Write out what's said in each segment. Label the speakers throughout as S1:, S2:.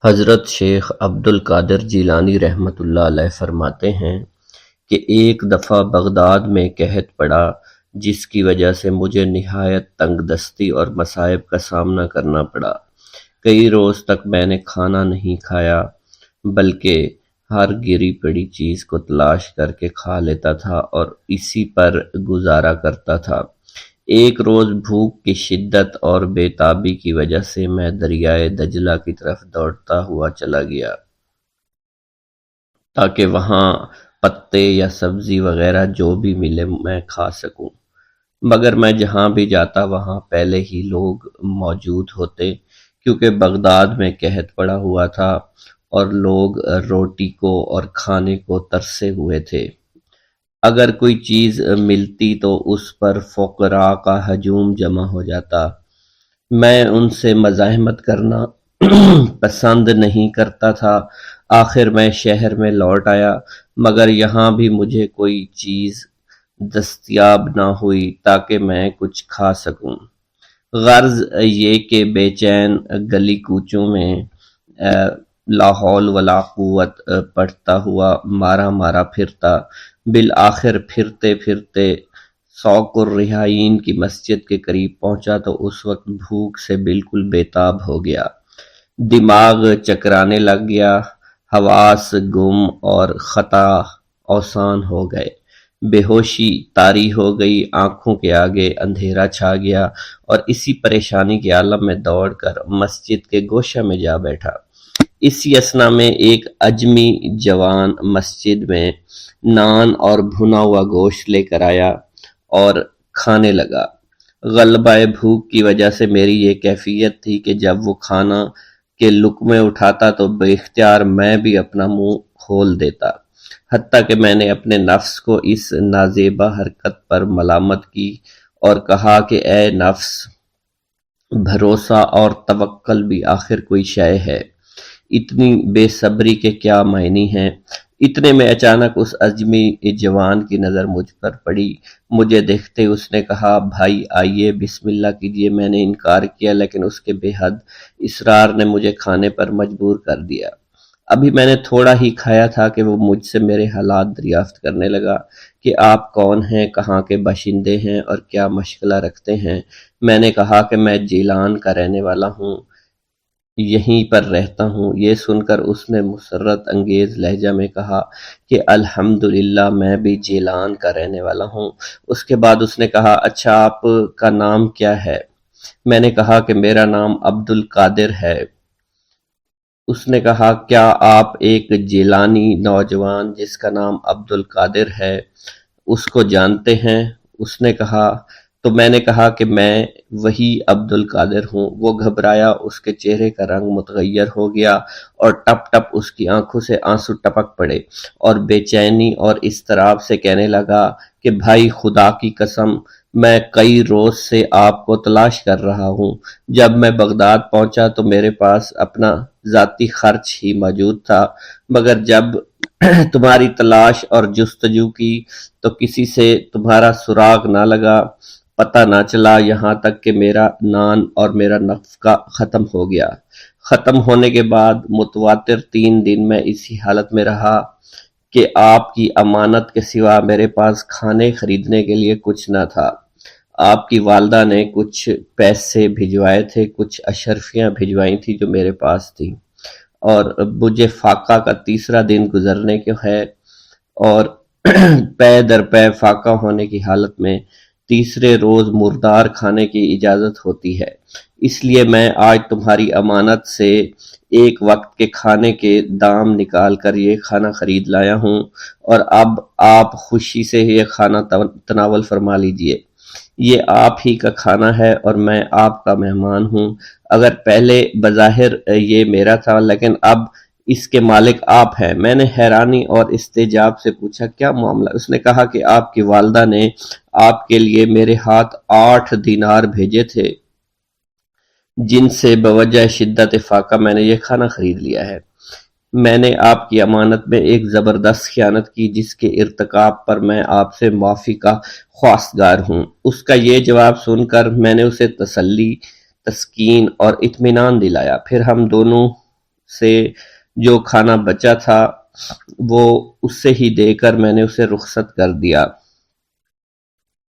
S1: حضرت شیخ عبد القادر جیلانی رحمۃ اللہ علیہ فرماتے ہیں کہ ایک دفعہ بغداد میں قحط پڑا جس کی وجہ سے مجھے نہایت تنگ دستی اور مصائب کا سامنا کرنا پڑا۔ کئی روز تک میں نے کھانا نہیں کھایا بلکہ ہر گری پڑی چیز کو تلاش کر کے کھا لیتا تھا اور اسی پر گزارا کرتا تھا۔ ایک روز بھوک کی شدت اور بے تابی کی وجہ سے میں دریائے دجلہ کی طرف دوڑتا ہوا چلا گیا تاکہ وہاں پتے یا سبزی وغیرہ جو بھی ملے میں کھا سکوں، مگر میں جہاں بھی جاتا وہاں پہلے ہی لوگ موجود ہوتے، کیونکہ بغداد میں قحط پڑا ہوا تھا اور لوگ روٹی کو اور کھانے کو ترسے ہوئے تھے۔ اگر کوئی چیز ملتی تو اس پر فقراء کا ہجوم جمع ہو جاتا۔ میں ان سے مزاحمت کرنا پسند نہیں کرتا تھا۔ آخر میں شہر میں لوٹ آیا، مگر یہاں بھی مجھے کوئی چیز دستیاب نہ ہوئی تاکہ میں کچھ کھا سکوں۔ غرض یہ کہ بے چین گلی کوچوں میں لا حول ولا قوت پڑھتا ہوا مارا مارا پھرتا، بالآخر پھرتے پھرتے سوق الرحائین کی مسجد کے قریب پہنچا تو اس وقت بھوک سے بالکل بے تاب ہو گیا، دماغ چکرانے لگ گیا، حواس گم اور خطا اوسان ہو گئے، بے ہوشی طاری ہو گئی، آنکھوں کے آگے اندھیرا چھا گیا، اور اسی پریشانی کے عالم میں دوڑ کر مسجد کے گوشہ میں جا بیٹھا۔ اسی اثنا میں ایک اجمی جوان مسجد میں نان اور بھنا ہوا گوشت لے کر آیا اور کھانے لگا۔ غلبہ بھوک کی وجہ سے میری یہ کیفیت تھی کہ جب وہ کھانا کے لقمے اٹھاتا تو بے اختیار میں بھی اپنا منہ کھول دیتا، حتیٰ کہ میں نے اپنے نفس کو اس نازیبا حرکت پر ملامت کی اور کہا کہ اے نفس، بھروسہ اور توکل بھی آخر کوئی شے ہے، اتنی بے صبری کے کیا معنی ہیں۔ اتنے میں اچانک اس اجمی جوان کی نظر مجھ پر پڑی۔ مجھے دیکھتے اس نے کہا، بھائی آئیے بسم اللہ کیجئے۔ میں نے انکار کیا، لیکن اس کے بے حد اصرار نے مجھے کھانے پر مجبور کر دیا۔ ابھی میں نے تھوڑا ہی کھایا تھا کہ وہ مجھ سے میرے حالات دریافت کرنے لگا کہ آپ کون ہیں، کہاں کے باشندے ہیں اور کیا مشغلہ رکھتے ہیں۔ میں نے کہا کہ میں جیلان کا رہنے والا ہوں، یہیں پر رہتا ہوں۔ یہ سن کر اس نے مسرت انگیز لہجہ میں کہا کہ الحمدللہ میں بھی جیلان کا رہنے والا ہوں۔ اس کے بعد اس نے کہا، اچھا آپ کا نام کیا ہے؟ میں نے کہا کہ میرا نام عبد القادر ہے۔ اس نے کہا، کیا آپ ایک جیلانی نوجوان جس کا نام عبد القادر ہے اس کو جانتے ہیں؟ اس نے کہا، تو میں نے کہا کہ میں وہی عبد القادر ہوں۔ وہ گھبرایا، اس کے چہرے کا رنگ متغیر ہو گیا اور ٹپ ٹپ اس کی آنکھوں سے آنسو ٹپک پڑے اور بے چینی اور اضطراب سے کہنے لگا کہ بھائی خدا کی قسم، میں کئی روز سے آپ کو تلاش کر رہا ہوں۔ جب میں بغداد پہنچا تو میرے پاس اپنا ذاتی خرچ ہی موجود تھا، مگر جب تمہاری تلاش اور جستجو کی تو کسی سے تمہارا سراغ نہ لگا، پتہ نہ چلا، یہاں تک کہ میرا نان اور میرا نفقہ ختم ہو گیا۔ ختم ہونے کے بعد متواتر 3 دن میں اسی حالت میں رہا کہ آپ کی امانت کے سوا میرے پاس کھانے خریدنے کے لیے کچھ نہ تھا۔ آپ کی والدہ نے کچھ پیسے بھجوائے تھے، کچھ اشرفیاں بھجوائی تھی جو میرے پاس تھی، اور مجھے فاقہ کا 3 دن گزرنے کو ہے اور پے در پے فاقہ ہونے کی حالت میں 3 روز مردار کھانے کی اجازت ہوتی ہے۔ اس لیے میں آج تمہاری امانت سے ایک وقت کے کھانے کے دام نکال کر یہ کھانا خرید لایا ہوں، اور اب آپ خوشی سے یہ کھانا تناول فرما لیجئے۔ یہ آپ ہی کا کھانا ہے اور میں آپ کا مہمان ہوں۔ اگر پہلے بظاہر یہ میرا تھا، لیکن اب اس کے مالک آپ ہیں۔ میں نے حیرانی اور استعجاب سے پوچھا، کیا معاملہ؟ اس نے کہا کہ آپ کی والدہ نے آپ کے لیے میرے ہاتھ 8 دینار بھیجے تھے، جن سے بوجہ شدت فاقہ میں نے یہ کھانا خرید لیا ہے۔ میں نے آپ کی امانت میں ایک زبردست خیانت کی جس کے ارتکاب پر میں آپ سے معافی کا خواستگار ہوں۔ اس کا یہ جواب سن کر میں نے اسے تسلی، تسکین اور اطمینان دلایا۔ پھر ہم دونوں سے جو کھانا بچا تھا وہ اس سے ہی دے کر میں نے اسے رخصت کر دیا۔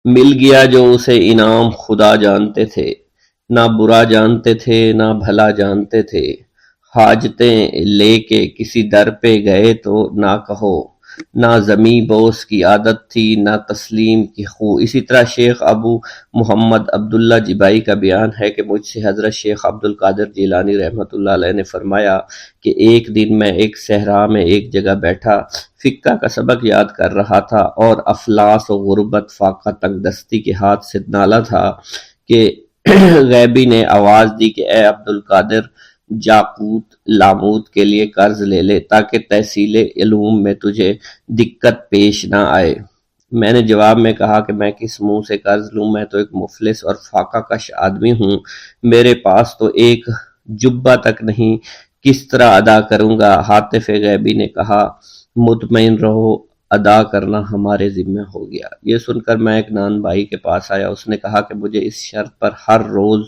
S1: مل گیا جو اسے انعام خدا جانتے تھے، نہ برا جانتے تھے نہ بھلا جانتے تھے۔ حاجتیں لے کے کسی در پہ گئے تو نہ کہو، نہ زمیں بوس کی عادت تھی نہ تسلیم کی خو۔ اسی طرح شیخ ابو محمد عبداللہ جبائی کا بیان ہے کہ مجھ سے حضرت شیخ عبد القادر جیلانی رحمۃ اللہ علیہ نے فرمایا کہ ایک دن میں ایک صحرا میں ایک جگہ بیٹھا فقہ کا سبق یاد کر رہا تھا اور افلاس و غربت فاقہ تنگ دستی کے ہاتھ سے نالا تھا کہ غیبی نے آواز دی کہ اے عبد القادر، جاقوت لاموت کے لیے قرض لے لے تاکہ تحصیل علوم میں تجھے دقت پیش نہ آئے۔ میں نے جواب میں کہا کہ میں کس منہ سے قرض لوں، میں تو ایک مفلس اور فاقہ کش آدمی ہوں، میرے پاس تو ایک جبہ تک نہیں، کس طرح ادا کروں گا؟ حاطف غیبی نے کہا مطمئن رہو، ادا کرنا ہمارے ذمہ ہو گیا۔ یہ سن کر میں ایک نان بھائی کے پاس آیا، اس نے کہا کہ مجھے اس شرط پر ہر روز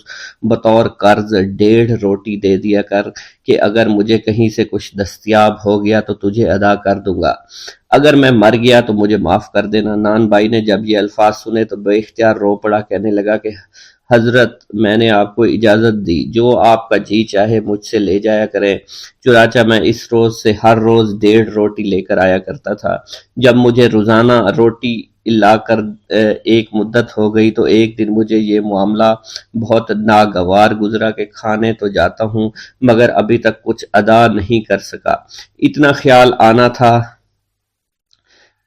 S1: بطور قرض 1.5 روٹی دے دیا کر کہ اگر مجھے کہیں سے کچھ دستیاب ہو گیا تو تجھے ادا کر دوں گا، اگر میں مر گیا تو مجھے معاف کر دینا۔ نان بھائی نے جب یہ الفاظ سنے تو بے اختیار رو پڑا، کہنے لگا کہ حضرت میں نے آپ کو اجازت دی، جو آپ کا جی چاہے مجھ سے لے جایا کریں۔ چنانچہ میں اس روز سے ہر روز 1.5 روٹی لے کر آیا کرتا تھا۔ جب مجھے روزانہ روٹی لا کر ایک مدت ہو گئی تو ایک دن مجھے یہ معاملہ بہت ناگوار گزرا کہ کھانے تو جاتا ہوں مگر ابھی تک کچھ ادا نہیں کر سکا۔ اتنا خیال آنا تھا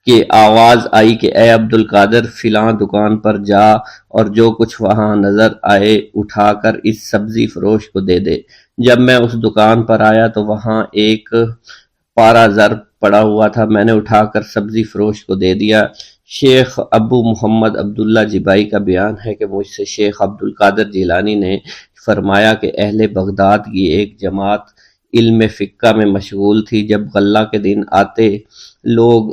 S1: کہ آواز آئی کہ اے عبد القادر، فلاں دکان پر جا اور جو کچھ وہاں نظر آئے اٹھا کر اس سبزی فروش کو دے دے۔ جب میں اس دکان پر آیا تو وہاں ایک پارا زر پڑا ہوا تھا، میں نے اٹھا کر سبزی فروش کو دے دیا۔ شیخ ابو محمد عبداللہ جبائی کا بیان ہے کہ مجھ سے شیخ عبد القادر جیلانی نے فرمایا کہ اہل بغداد کی ایک جماعت علم فقہ میں مشغول تھی۔ جب غلہ کے دن آتے لوگ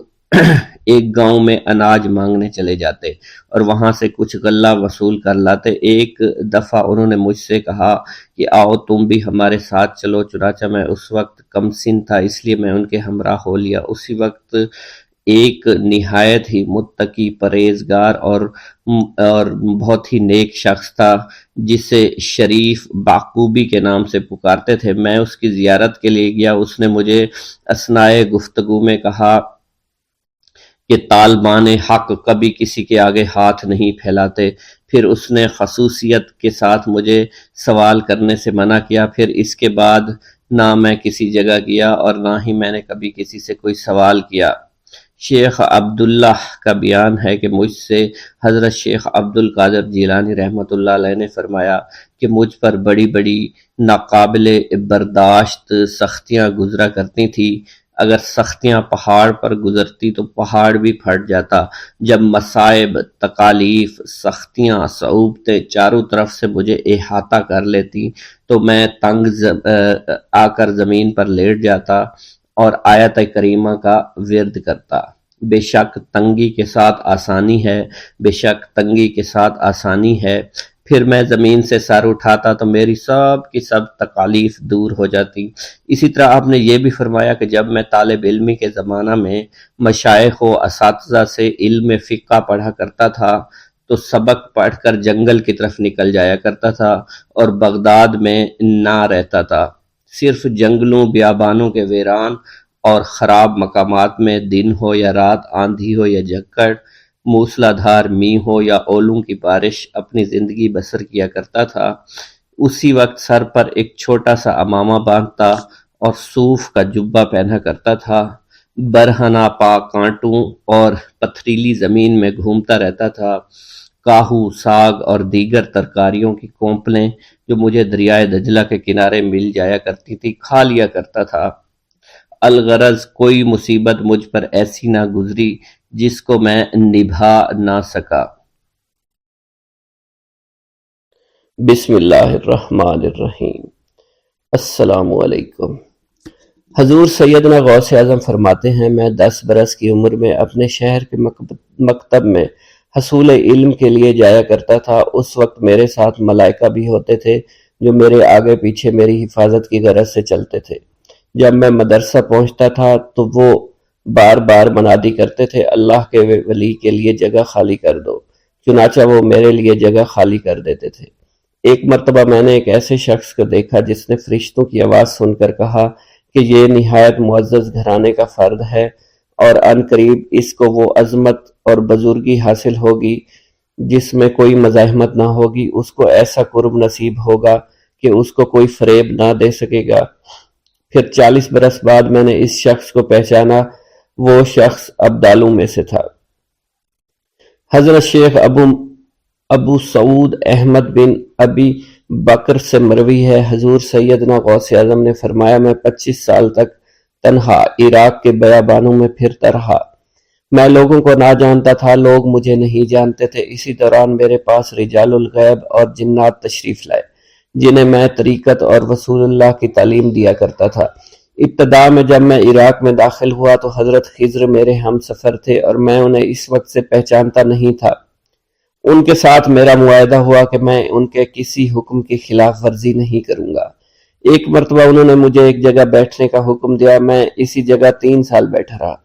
S1: ایک گاؤں میں اناج مانگنے چلے جاتے اور وہاں سے کچھ غلہ وصول کر لاتے۔ ایک دفعہ انہوں نے مجھ سے کہا کہ آؤ تم بھی ہمارے ساتھ چلو، چنانچہ میں اس وقت کم سن تھا اس لیے میں ان کے ہمراہ ہو لیا۔ اسی وقت ایک نہایت ہی متقی پرہیزگار اور بہت ہی نیک شخص تھا جسے شریف باقوبی کے نام سے پکارتے تھے۔ میں اس کی زیارت کے لیے گیا، اس نے مجھے اثنائے گفتگو میں کہا کہ طالبان حق کبھی کسی کے آگے ہاتھ نہیں پھیلاتے۔ پھر اس نے خصوصیت کے ساتھ مجھے سوال کرنے سے منع کیا۔ پھر اس کے بعد نہ میں کسی جگہ گیا اور نہ ہی میں نے کبھی کسی سے کوئی سوال کیا۔ شیخ عبداللہ کا بیان ہے کہ مجھ سے حضرت شیخ عبد القادر جیلانی رحمۃ اللہ علیہ نے فرمایا کہ مجھ پر بڑی بڑی ناقابل برداشت سختیاں گزرا کرتی تھی۔ اگر سختیاں پہاڑ پر گزرتی تو پہاڑ بھی پھٹ جاتا۔ جب مصائب، تکالیف، سختیاں، صعوبتیں چاروں طرف سے مجھے احاطہ کر لیتی تو میں تنگ آ کر زمین پر لیٹ جاتا اور آیت کریمہ کا ورد کرتا۔ بے شک تنگی کے ساتھ آسانی ہے، بے شک تنگی کے ساتھ آسانی ہے۔ پھر میں زمین سے سر اٹھاتا تو میری سب کی سب تکالیف دور ہو جاتی۔ اسی طرح آپ نے یہ بھی فرمایا کہ جب میں طالب علمی کے زمانہ میں مشائخ و اساتذہ سے علم فقہ پڑھا کرتا تھا تو سبق پڑھ کر جنگل کی طرف نکل جایا کرتا تھا اور بغداد میں نہ رہتا تھا۔ صرف جنگلوں، بیابانوں کے ویران اور خراب مقامات میں دن ہو یا رات، آندھی ہو یا جھکڑ، موسلا دھار می ہو یا اولوں کی بارش، اپنی زندگی بسر کیا کرتا تھا۔ اسی وقت سر پر ایک چھوٹا سا امامہ باندھتا اور صوف کا جبہ پہنا کرتا تھا۔ برہنہ پا کانٹوں اور پتھریلی زمین میں گھومتا رہتا تھا۔ کاہو، ساگ اور دیگر ترکاریوں کی کونپلیں جو مجھے دریائے دجلہ کے کنارے مل جایا کرتی تھی کھا لیا کرتا تھا۔ الغرض کوئی مصیبت مجھ پر ایسی نہ گزری جس کو میں نبھا نہ سکا۔ بسم اللہ الرحمن الرحیم۔ السلام علیکم۔ حضور سیدنا غوث اعظم فرماتے ہیں میں 10 برس کی عمر میں اپنے شہر کے مکتب میں حصول علم کے لیے جایا کرتا تھا۔ اس وقت میرے ساتھ ملائکہ بھی ہوتے تھے جو میرے آگے پیچھے میری حفاظت کی غرض سے چلتے تھے۔ جب میں مدرسہ پہنچتا تھا تو وہ بار بار منادی کرتے تھے، اللہ کے ولی کے لیے جگہ خالی کر دو۔ چنانچہ وہ میرے لیے جگہ خالی کر دیتے تھے۔ ایک مرتبہ میں نے ایک ایسے شخص کو دیکھا جس نے فرشتوں کی آواز سن کر کہا کہ یہ نہایت معزز گھرانے کا فرد ہے اور عن قریب اس کو وہ عظمت اور بزرگی حاصل ہوگی جس میں کوئی مزاحمت نہ ہوگی، اس کو ایسا قرب نصیب ہوگا کہ اس کو کوئی فریب نہ دے سکے گا۔ پھر 40 برس بعد میں نے اس شخص کو پہچانا، وہ شخص ابدالوں میں سے تھا۔ حضرت شیخ ابو سعود احمد بن ابی بکر سے مروی ہے، حضور سیدنا غوث اعظم نے فرمایا، میں 25 سال تک تنہا عراق کے بیابانوں میں پھرتا رہا۔ میں لوگوں کو نہ جانتا تھا، لوگ مجھے نہیں جانتے تھے۔ اسی دوران میرے پاس رجال الغیب اور جنات تشریف لائے جنہیں میں طریقت اور رسول اللہ کی تعلیم دیا کرتا تھا۔ ابتدا میں جب میں عراق میں داخل ہوا تو حضرت خضر میرے ہم سفر تھے اور میں انہیں اس وقت سے پہچانتا نہیں تھا۔ ان کے ساتھ میرا معاہدہ ہوا کہ میں ان کے کسی حکم کی خلاف ورزی نہیں کروں گا۔ ایک مرتبہ انہوں نے مجھے ایک جگہ بیٹھنے کا حکم دیا، میں اسی جگہ 3 سال بیٹھا رہا۔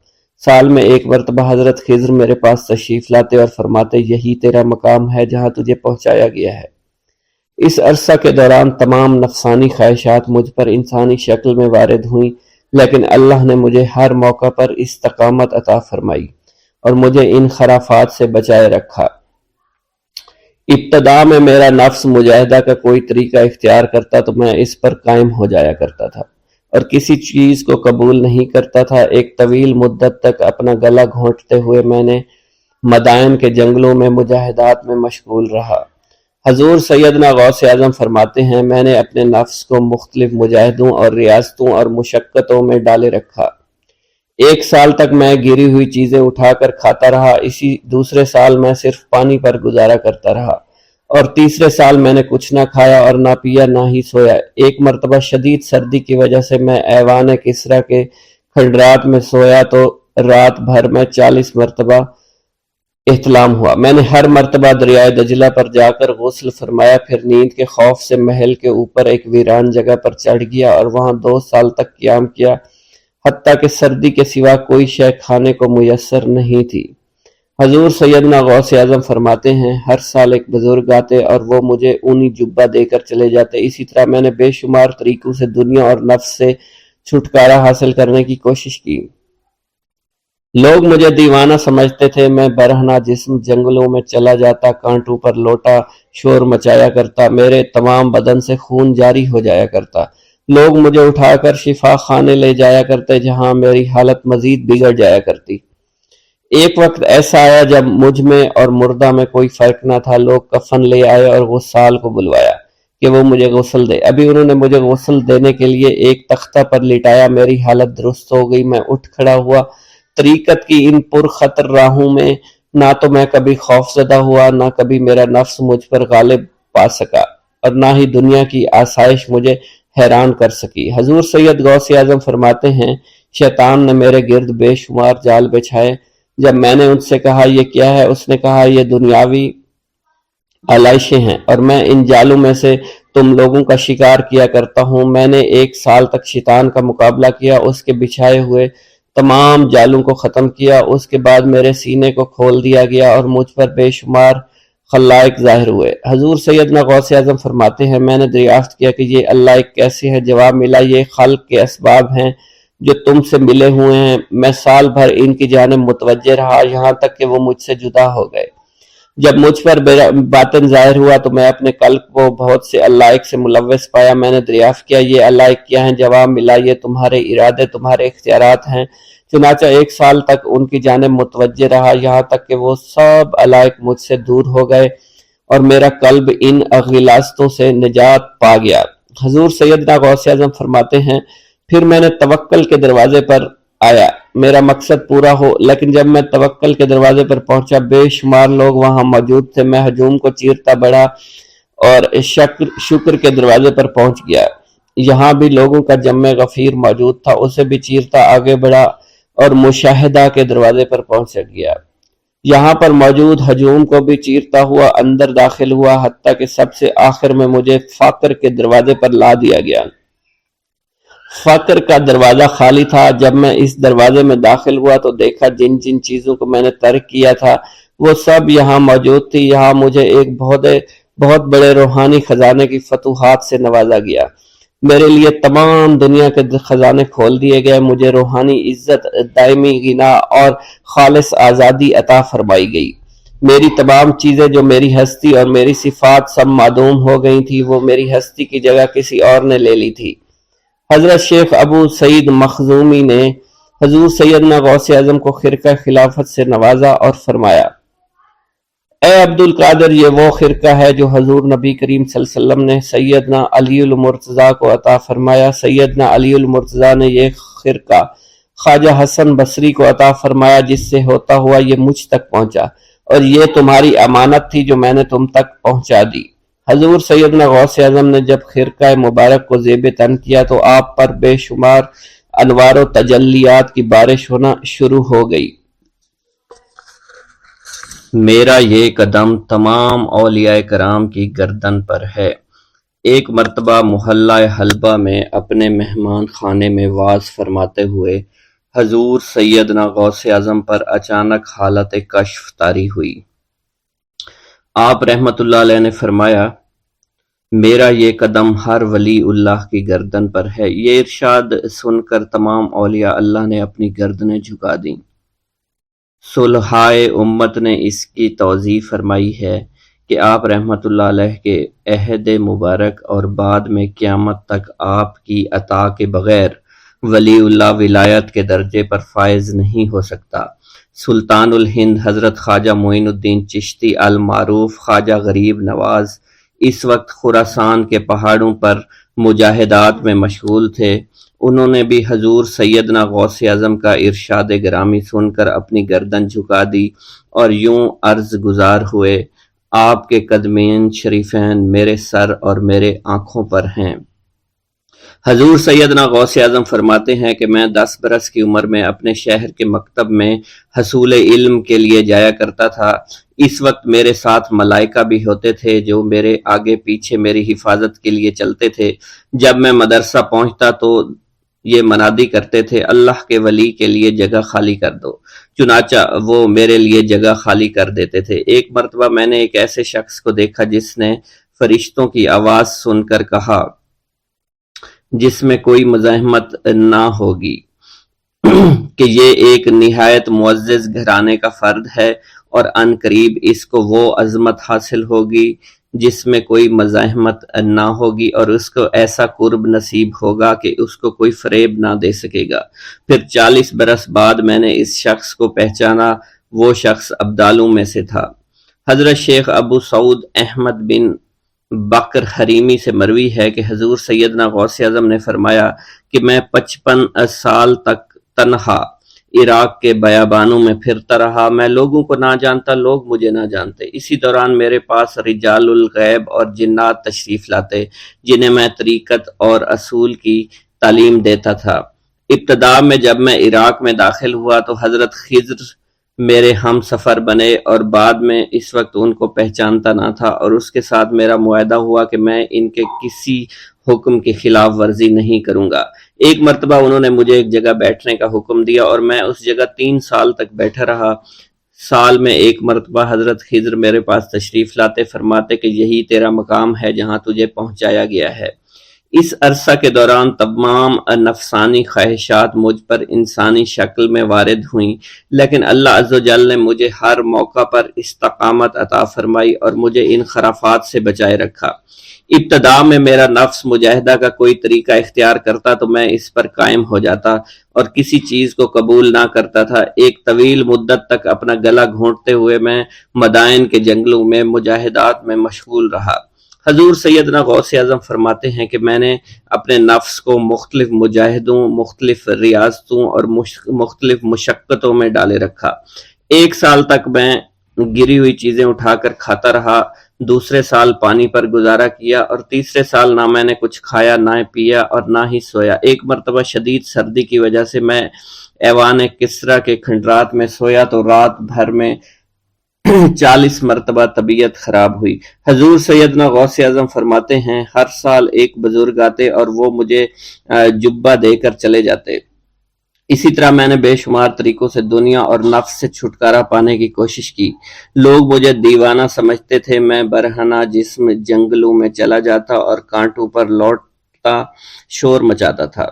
S1: سال میں ایک مرتبہ حضرت خضر میرے پاس تشریف لاتے اور فرماتے، یہی تیرا مقام ہے جہاں تجھے پہنچایا گیا ہے۔ اس عرصہ کے دوران تمام نفسانی خواہشات مجھ پر انسانی شکل میں وارد ہوئیں، لیکن اللہ نے مجھے ہر موقع پر استقامت عطا فرمائی اور مجھے ان خرافات سے بچائے رکھا۔ ابتدا میں میرا نفس مجاہدہ کا کوئی طریقہ اختیار کرتا تو میں اس پر قائم ہو جایا کرتا تھا اور کسی چیز کو قبول نہیں کرتا تھا۔ ایک طویل مدت تک اپنا گلا گھونٹتے ہوئے میں نے مدائن کے جنگلوں میں مجاہدات میں مشغول رہا۔ حضور سیدنا غوث اعظم فرماتے ہیں، میں نے اپنے نفس کو مختلف مجاہدوں اور ریاستوں اور مشقتوں میں ڈالے رکھا۔ 1 سال تک میں گری ہوئی چیزیں اٹھا کر کھاتا رہا، اسی دوسرے سال میں صرف پانی پر گزارا کرتا رہا اور تیسرے سال میں نے کچھ نہ کھایا اور نہ پیا نہ ہی سویا۔ ایک مرتبہ شدید سردی کی وجہ سے میں ایوان کسریٰ کے کھنڈرات میں سویا تو رات بھر میں 40 مرتبہ احتلام ہوا۔ میں نے ہر مرتبہ دریائے دجلہ پر جا کر غسل فرمایا، پھر نیند کے خوف سے محل کے اوپر ایک ویران جگہ پر چڑھ گیا اور وہاں 2 سال تک قیام کیا، حتیٰ کہ سردی کے سوا کوئی شے کھانے کو میسر نہیں تھی۔ حضور سیدنا غوث اعظم فرماتے ہیں، ہر سال ایک بزرگ آتے اور وہ مجھے اونی جبہ دے کر چلے جاتے۔ اسی طرح میں نے بے شمار طریقوں سے دنیا اور نفس سے چھٹکارا حاصل کرنے کی کوشش کی۔ لوگ مجھے دیوانہ سمجھتے تھے، میں برہنہ جسم جنگلوں میں چلا جاتا، کانٹوں پر لوٹا شور مچایا کرتا، میرے تمام بدن سے خون جاری ہو جایا کرتا۔ لوگ مجھے اٹھا کر شفا خانے لے جایا کرتے جہاں میری حالت مزید بگڑ جایا کرتی۔ ایک وقت ایسا آیا جب مجھ میں اور مردہ میں کوئی فرق نہ تھا۔ لوگ کفن لے آئے اور غسال کو بلوایا کہ وہ مجھے غسل دے۔ ابھی انہوں نے مجھے غسل دینے کے لیے ایک تختہ پر لٹایا، میری حالت درست ہو گئی، میں اٹھ کھڑا ہوا۔ طریقت کی ان پرخطر راہوں میں نہ تو میں کبھی خوف زدہ ہوا، نہ کبھی میرا نفس مجھ پر غالب پا سکا اور نہ ہی دنیا کی آسائش مجھے حیران کر سکی۔ حضور سید غوث اعظم فرماتے ہیں، شیطان نے میرے گرد بے شمار جال بچھائے۔ جب میں نے ان سے کہا یہ کیا ہے، اس نے کہا یہ دنیاوی آلائشیں ہیں اور میں ان جالوں میں سے تم لوگوں کا شکار کیا کرتا ہوں۔ میں نے 1 سال تک شیطان کا مقابلہ کیا، اس کے بچھائے ہوئے تمام جالوں کو ختم کیا۔ اس کے بعد میرے سینے کو کھول دیا گیا اور مجھ پر بے شمار خلائق ظاہر ہوئے۔ حضور سیدنا غوث اعظم فرماتے ہیں، میں نے دریافت کیا کہ یہ اللہ ایک کیسے ہے؟ جواب ملا، یہ خلق کے اسباب ہیں جو تم سے ملے ہوئے ہیں۔ میں سال بھر ان کی جانب متوجہ رہا یہاں تک کہ وہ مجھ سے جدا ہو گئے۔ جب مجھ پر باطن ظاہر ہوا تو میں اپنے قلب کو بہت سے علائق سے ملوث پایا۔ میں نے دریافت کیا یہ علائق کیا ہیں؟ جواب ملا، یہ تمہارے ارادے، تمہارے اختیارات ہیں۔ چنانچہ 1 سال تک ان کی جانب متوجہ رہا یہاں تک کہ وہ سب علائق مجھ سے دور ہو گئے اور میرا قلب ان غلاظتوں سے نجات پا گیا۔ حضور سیدنا غوث اعظم فرماتے ہیں، پھر میں نے توکل کے دروازے پر آیا، میرا مقصد پورا ہو، لیکن جب میں توکل کے دروازے پر پہنچا بے شمار لوگ وہاں موجود تھے۔ میں ہجوم کو چیرتا بڑھا اور شکر کے دروازے پر پہنچ گیا، یہاں بھی لوگوں کا جمع غفیر موجود تھا، اسے بھی چیرتا آگے بڑھا اور مشاہدہ کے دروازے پر پہنچ گیا، یہاں پر موجود ہجوم کو بھی چیرتا ہوا اندر داخل ہوا، حتیٰ کہ سب سے آخر میں مجھے فاقر کے دروازے پر لا دیا گیا۔ فقر کا دروازہ خالی تھا۔ جب میں اس دروازے میں داخل ہوا تو دیکھا جن جن چیزوں کو میں نے ترک کیا تھا وہ سب یہاں موجود تھی۔ یہاں مجھے ایک بہت بڑے روحانی خزانے کی فتوحات سے نوازا گیا۔ میرے لیے تمام دنیا کے خزانے کھول دیے گئے۔ مجھے روحانی عزت، دائمی غنا اور خالص آزادی عطا فرمائی گئی۔ میری تمام چیزیں جو میری ہستی اور میری صفات سب معدوم ہو گئی تھی، وہ میری ہستی کی جگہ کسی اور نے لے لی تھی۔ حضرت شیخ ابو سعید مخزومی نے حضور سیدنا غوث اعظم کو خرقہ خلافت سے نوازا اور فرمایا: اے عبد القادر، یہ وہ خرقہ ہے جو حضور نبی کریم صلی اللہ علیہ وسلم نے سیدنا علی المرتضیٰ کو عطا فرمایا۔ سیدنا علی المرتضیٰ نے یہ خرقہ خواجہ حسن بصری کو عطا فرمایا، جس سے ہوتا ہوا یہ مجھ تک پہنچا، اور یہ تمہاری امانت تھی جو میں نے تم تک پہنچا دی۔ حضور سیدنا غوث اعظم نے جب خرقہ مبارک کو زیب تن کیا تو آپ پر بے شمار انوار و تجلیات کی بارش ہونا شروع ہو گئی۔ میرا یہ قدم تمام اولیاء کرام کی گردن پر ہے۔ ایک مرتبہ محلہ حلبہ میں اپنے مہمان خانے میں واز فرماتے ہوئے حضور سیدنا غوث اعظم پر اچانک حالت کشف طاری ہوئی۔ آپ رحمت اللہ علیہ نے فرمایا: میرا یہ قدم ہر ولی اللہ کی گردن پر ہے۔ یہ ارشاد سن کر تمام اولیاء اللہ نے اپنی گردنیں جھکا دیں۔ صلحائے امت نے اس کی توضیح فرمائی ہے کہ آپ رحمت اللہ علیہ کے عہد مبارک اور بعد میں قیامت تک آپ کی عطا کے بغیر ولی اللہ ولایت کے درجے پر فائز نہیں ہو سکتا۔ سلطان الہند حضرت خواجہ معین الدین چشتی المعروف خواجہ غریب نواز اس وقت خراسان کے پہاڑوں پر مجاہدات میں مشغول تھے۔ انہوں نے بھی حضور سیدنا غوث اعظم کا ارشاد گرامی سن کر اپنی گردن جھکا دی اور یوں عرض گزار ہوئے: آپ کے قدمین شریفین میرے سر اور میرے آنکھوں پر ہیں۔ حضور سیدنا غوث اعظم فرماتے ہیں کہ میں 10 برس کی عمر میں اپنے شہر کے مکتب میں حصول علم کے لیے جایا کرتا تھا۔ اس وقت میرے ساتھ ملائکہ بھی ہوتے تھے جو میرے آگے پیچھے میری حفاظت کے لیے چلتے تھے۔ جب میں مدرسہ پہنچتا تو یہ منادی کرتے تھے: اللہ کے ولی کے لیے جگہ خالی کر دو۔ چنانچہ وہ میرے لیے جگہ خالی کر دیتے تھے۔ ایک مرتبہ میں نے ایک ایسے شخص کو دیکھا جس نے فرشتوں کی آواز سن کر کہا، جس میں کوئی مزاحمت نہ ہوگی، کہ یہ ایک نہایت معزز گھرانے کا فرد ہے اور عن قریب اس کو وہ عظمت حاصل ہوگی جس میں کوئی مزاحمت نہ ہوگی، اور اس کو ایسا قرب نصیب ہوگا کہ اس کو کوئی فریب نہ دے سکے گا۔ پھر 40 برس بعد میں نے اس شخص کو پہچانا۔ وہ شخص ابدالوں میں سے تھا۔ حضرت شیخ ابو سعود احمد بن بکر حریمی سے مروی ہے کہ حضور سیدنا غوث اعظم نے فرمایا کہ میں 55 سال تک تنہا عراق کے بیابانوں میں پھرتا رہا۔ میں لوگوں کو نہ جانتا، لوگ مجھے نہ جانتے۔ اسی دوران میرے پاس رجال الغیب اور جنات تشریف لاتے جنہیں میں طریقت اور اصول کی تعلیم دیتا تھا۔ ابتدا میں جب میں عراق میں داخل ہوا تو حضرت خضر میرے ہم سفر بنے، اور بعد میں اس وقت ان کو پہچانتا نہ تھا، اور اس کے ساتھ میرا معاہدہ ہوا کہ میں ان کے کسی حکم کی خلاف ورزی نہیں کروں گا۔ ایک مرتبہ انہوں نے مجھے ایک جگہ بیٹھنے کا حکم دیا اور میں اس جگہ 3 سال تک بیٹھا رہا۔ سال میں ایک مرتبہ حضرت خضر میرے پاس تشریف لاتے، فرماتے کہ یہی تیرا مقام ہے جہاں تجھے پہنچایا گیا ہے۔ اس عرصہ کے دوران تمام نفسانی خواہشات مجھ پر انسانی شکل میں وارد ہوئیں، لیکن اللہ عز و جل نے مجھے ہر موقع پر استقامت عطا فرمائی اور مجھے ان خرافات سے بچائے رکھا۔ ابتدا میں میرا نفس مجاہدہ کا کوئی طریقہ اختیار کرتا تو میں اس پر قائم ہو جاتا اور کسی چیز کو قبول نہ کرتا تھا۔ ایک طویل مدت تک اپنا گلا گھونٹتے ہوئے میں مدائن کے جنگلوں میں مجاہدات میں مشغول رہا۔ حضور سیدنا غوث اعظم فرماتے ہیں کہ میں نے اپنے نفس کو مختلف مجاہدوں، مختلف ریاضتوں اور مختلف مشقتوں میں ڈالے رکھا۔ 1 سال تک میں گری ہوئی چیزیں اٹھا کر کھاتا رہا، دوسرے سال پانی پر گزارا کیا، اور تیسرے سال نہ میں نے کچھ کھایا، نہ پیا اور نہ ہی سویا۔ ایک مرتبہ شدید سردی کی وجہ سے میں ایوان کسریٰ کے کھنڈرات میں سویا تو رات بھر میں 40 مرتبہ طبیعت خراب ہوئی۔ حضور سیدنا غوث اعظم فرماتے ہیں ہر سال ایک بزرگ آتے اور وہ مجھے جبہ دے کر چلے جاتے۔ اسی طرح میں نے بے شمار طریقوں سے دنیا اور نفس سے چھٹکارا پانے کی کوشش کی۔ لوگ مجھے دیوانہ سمجھتے تھے۔ میں برہنہ جسم جنگلوں میں چلا جاتا اور کانٹوں پر لوٹتا شور مچاتا تھا۔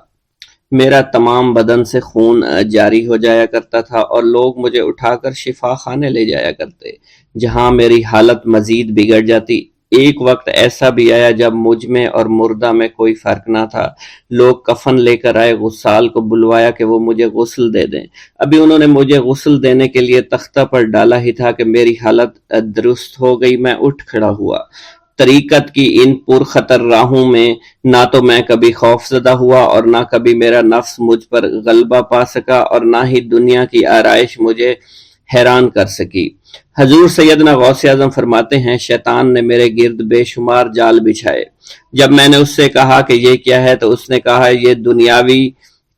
S1: میرا تمام بدن سے خون جاری ہو جایا کرتا تھا اور لوگ مجھے اٹھا کر شفا خانے لے جایا کرتے، جہاں میری حالت مزید بگڑ جاتی۔ ایک وقت ایسا بھی آیا جب مجھ میں اور مردہ میں کوئی فرق نہ تھا۔ لوگ کفن لے کر آئے، غسال کو بلوایا کہ وہ مجھے غسل دے دیں۔ ابھی انہوں نے مجھے غسل دینے کے لیے تختہ پر ڈالا ہی تھا کہ میری حالت درست ہو گئی۔ میں اٹھ کھڑا ہوا۔ طریقت کی ان پرخطر راہوں میں نہ تو میں کبھی خوف زدہ ہوا اور نہ کبھی میرا نفس مجھ پر غلبہ پا سکا اور نہ ہی دنیا کی آرائش مجھے حیران کر سکی۔ حضور سیدنا غوث اعظم فرماتے ہیں شیطان نے میرے گرد بے شمار جال بچھائے۔ جب میں نے اس سے کہا کہ یہ کیا ہے تو اس نے کہا یہ دنیاوی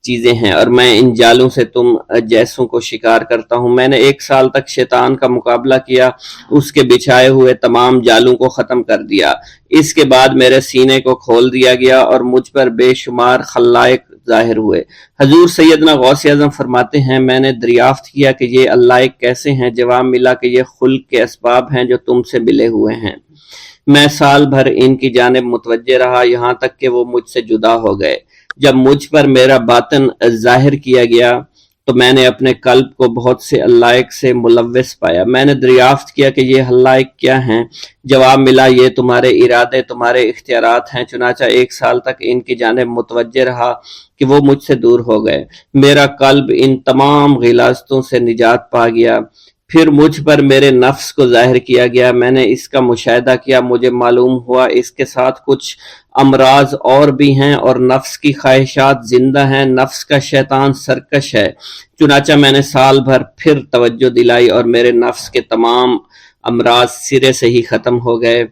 S1: چیزیں ہیں اور میں ان جالوں سے تم جیسوں کو شکار کرتا ہوں۔ میں نے 1 سال تک شیطان کا مقابلہ کیا، اس کے بچھائے ہوئے تمام جالوں کو ختم کر دیا۔ اس کے بعد میرے سینے کو کھول دیا گیا اور مجھ پر بے شمار خلائق ظاہر ہوئے۔ حضور سیدنا غوث اعظم فرماتے ہیں میں نے دریافت کیا کہ یہ علائق کیسے ہیں؟ جواب ملا کہ یہ خلق کے اسباب ہیں جو تم سے ملے ہوئے ہیں۔ میں سال بھر ان کی جانب متوجہ رہا یہاں تک کہ وہ مجھ سے جدا ہو گئے۔ جب مجھ پر میرا باطن ظاہر کیا گیا تو میں نے اپنے قلب کو بہت سے علائق سے ملوث پایا۔ میں نے دریافت کیا کہ یہ علائق کیا ہیں؟ جواب ملا یہ تمہارے ارادے، تمہارے اختیارات ہیں۔ چنانچہ 1 سال تک ان کی جانب متوجہ رہا کہ وہ مجھ سے دور ہو گئے۔ میرا قلب ان تمام غلاظتوں سے نجات پا گیا۔ پھر مجھ پر میرے نفس کو ظاہر کیا گیا۔ میں نے اس کا مشاہدہ کیا، مجھے معلوم ہوا اس کے ساتھ کچھ امراض اور بھی ہیں اور نفس کی خواہشات زندہ ہیں۔ نفس کا شیطان سرکش ہے۔ چنانچہ میں نے سال بھر پھر توجہ دلائی اور میرے نفس کے تمام امراض سرے سے ہی ختم ہو گئے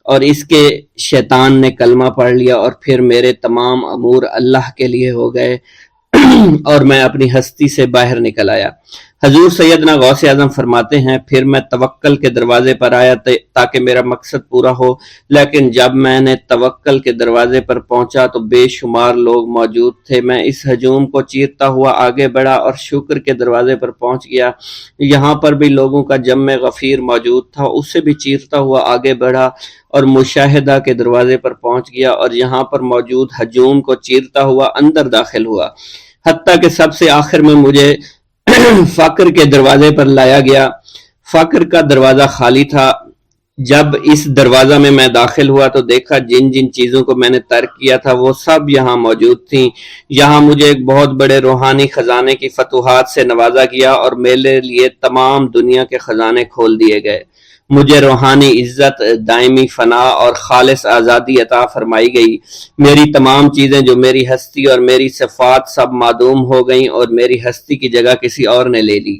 S1: اور اس کے شیطان نے کلمہ پڑھ لیا اور پھر میرے تمام امور اللہ کے لیے ہو گئے اور میں اپنی ہستی سے باہر نکل آیا۔ حضور سیدنا غوث اعظم فرماتے ہیں پھر میں توکل کے دروازے پر آیا تاکہ میرا مقصد پورا ہو، لیکن جب میں نے توکل کے دروازے پر پہنچا تو بے شمار لوگ موجود تھے۔ میں اس ہجوم کو چیرتا ہوا آگے بڑھا اور شکر کے دروازے پر پہنچ گیا۔ یہاں پر بھی لوگوں کا جمع غفیر موجود تھا، اسے بھی چیرتا ہوا آگے بڑھا اور مشاہدہ کے دروازے پر پہنچ گیا اور یہاں پر موجود ہجوم کو چیرتا ہوا اندر داخل ہوا، حتیٰ کہ سب سے آخر میں مجھے فقر کے دروازے پر لایا گیا۔ فقر کا دروازہ خالی تھا۔ جب اس دروازہ میں میں داخل ہوا تو دیکھا جن جن چیزوں کو میں نے ترک کیا تھا وہ سب یہاں موجود تھیں۔ یہاں مجھے ایک بہت بڑے روحانی خزانے کی فتوحات سے نوازا گیا اور میرے لیے تمام دنیا کے خزانے کھول دیے گئے۔ مجھے روحانی عزت، دائمی فنا اور خالص آزادی عطا فرمائی گئی۔ میری تمام چیزیں جو میری ہستی اور میری صفات سب معدوم ہو گئیں اور میری ہستی کی جگہ کسی اور نے لے لی۔